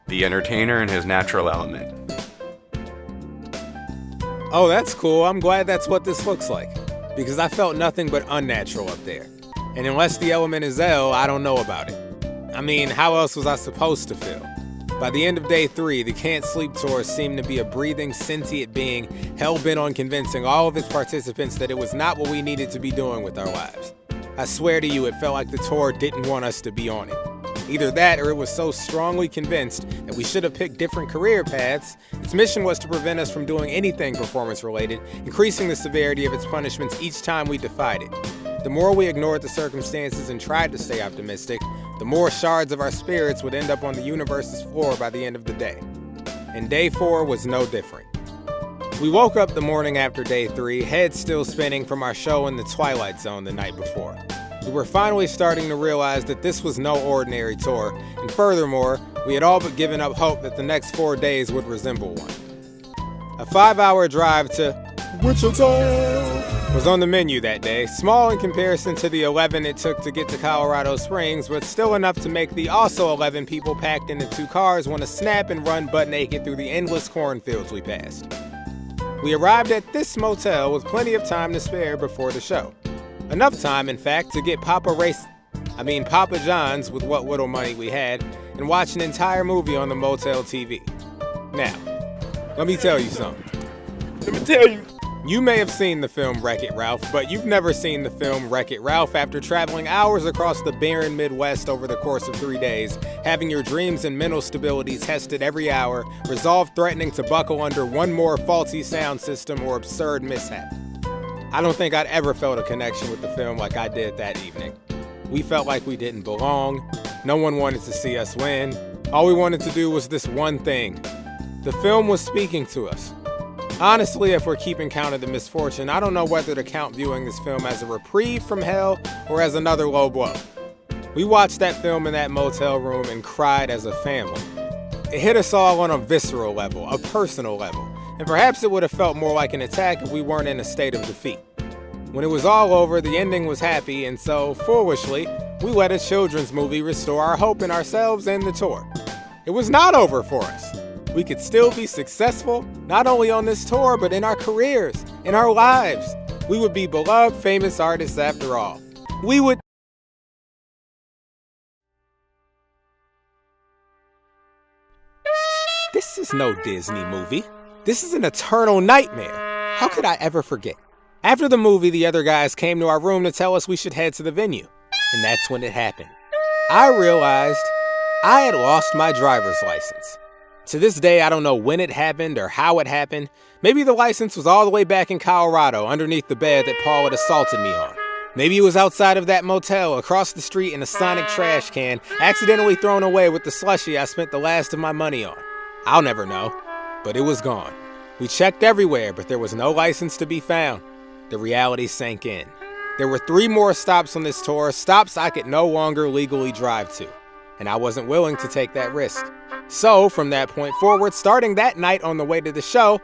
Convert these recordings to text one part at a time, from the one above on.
the entertainer in his natural element. Oh, that's cool. I'm glad that's what this looks like, because I felt nothing but unnatural up there. And unless the element is L, I don't know about it. I mean, how else was I supposed to feel? By the end of day 3, the Can't Sleep Tour seemed to be a breathing, sentient being hell-bent on convincing all of its participants that it was not what we needed to be doing with our lives. I swear to you, it felt like the tour didn't want us to be on it. Either that, or it was so strongly convinced that we should have picked different career paths. Its mission was to prevent us from doing anything performance-related, increasing the severity of its punishments each time we defied it. The more we ignored the circumstances and tried to stay optimistic, the more shards of our spirits would end up on the universe's floor by the end of the day. And day 4 was no different. We woke up the morning after day 3, heads still spinning from our show in the Twilight Zone the night before. We were finally starting to realize that this was no ordinary tour, and furthermore, we had all but given up hope that the next 4 days would resemble one. A 5-hour drive to Wichita was on the menu that day, small in comparison to the 11 it took to get to Colorado Springs, but still enough to make the also 11 people packed into 2 cars want to snap and run butt naked through the endless cornfields we passed. We arrived at this motel with plenty of time to spare before the show. Enough time, in fact, to get Papa John's with what little money we had and watch an entire movie on the motel TV. Now, let me tell you something. You may have seen the film Wreck-It Ralph, but you've never seen the film Wreck-It Ralph after traveling hours across the barren Midwest over the course of 3 days, having your dreams and mental stability tested every hour, resolve threatening to buckle under one more faulty sound system or absurd mishap. I don't think I'd ever felt a connection with the film like I did that evening. We felt like we didn't belong. No one wanted to see us win. All we wanted to do was this one thing. The film was speaking to us. Honestly, if we're keeping count of the misfortune, I don't know whether to count viewing this film as a reprieve from hell or as another low blow. We watched that film in that motel room and cried as a family. It hit us all on a visceral level, a personal level, and perhaps it would have felt more like an attack if we weren't in a state of defeat. When it was all over, the ending was happy, and so, foolishly, we let a children's movie restore our hope in ourselves and the tour. It was not over for us. We could still be successful, not only on this tour, but in our careers, in our lives. We would be beloved, famous artists after all. We would... This is no Disney movie. This is an eternal nightmare. How could I ever forget? After the movie, the other guys came to our room to tell us we should head to the venue. And that's when it happened. I realized I had lost my driver's license. To this day, I don't know when it happened or how it happened. Maybe the license was all the way back in Colorado, underneath the bed that Paul had assaulted me on. Maybe it was outside of that motel, across the street in a Sonic trash can, accidentally thrown away with the slushie I spent the last of my money on. I'll never know, but it was gone. We checked everywhere, but there was no license to be found. The reality sank in. There were 3 more stops on this tour, stops I could no longer legally drive to, and I wasn't willing to take that risk. So, from that point forward, starting that night on the way to the show,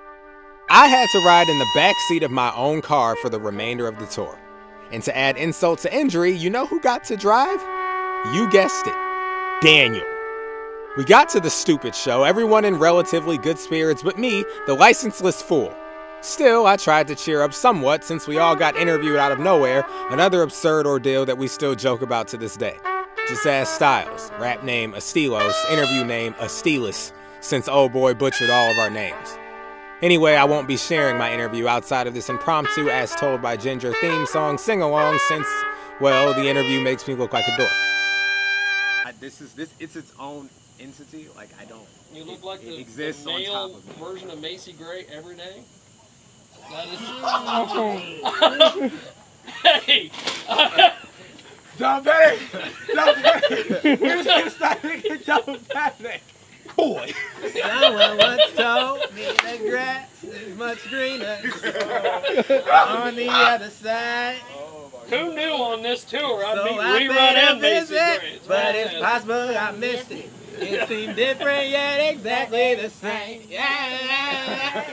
I had to ride in the back seat of my own car for the remainder of the tour. And to add insult to injury, you know who got to drive? You guessed it, Daniel. We got to the stupid show, everyone in relatively good spirits but me, the licenseless fool. Still, I tried to cheer up somewhat since we all got interviewed out of nowhere, another absurd ordeal that we still joke about to this day. Just ask Styles, rap name Astilos, interview name Astilis, since old boy butchered all of our names. Anyway, I won't be sharing my interview outside of this impromptu as told by Ginger theme song sing-along since, well, the interview makes me look like a dork. It's its own entity. Like, I don't. You look like it the exists male on top of me. version of Macy Gray every day. That is. Hey. Don't panic! Don't panic! Don't panic! Boy! Someone once told me the grass is much greener on the other side. Who knew on this tour I'd So be I rerunning Macy visit, Gray? but it's possible I missed it. It seemed different yet exactly the same. Yeah.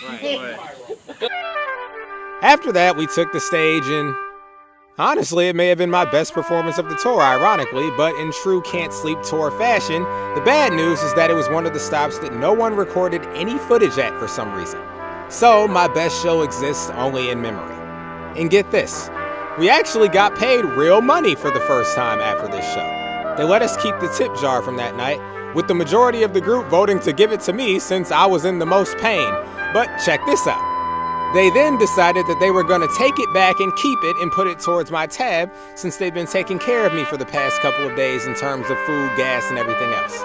Right. After that, we took the stage and Honestly, it may have been my best performance of the tour, ironically, but in true Can't Sleep tour fashion, the bad news is that it was one of the stops that no one recorded any footage at for some reason. So, my best show exists only in memory. And get this, we actually got paid real money for the first time after this show. They let us keep the tip jar from that night, with the majority of the group voting to give it to me since I was in the most pain. But check this out. They then decided that they were going to take it back and keep it and put it towards my tab since they've been taking care of me for the past couple of days in terms of food, gas, and everything else.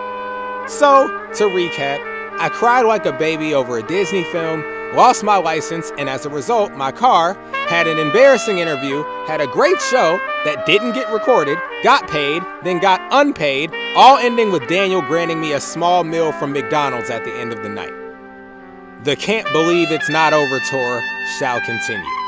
So, to recap, I cried like a baby over a Disney film, lost my license, and as a result, my car had an embarrassing interview, had a great show that didn't get recorded, got paid, then got unpaid, all ending with Daniel granting me a small meal from McDonald's at the end of the night. The Can't Believe It's Not Over tour shall continue.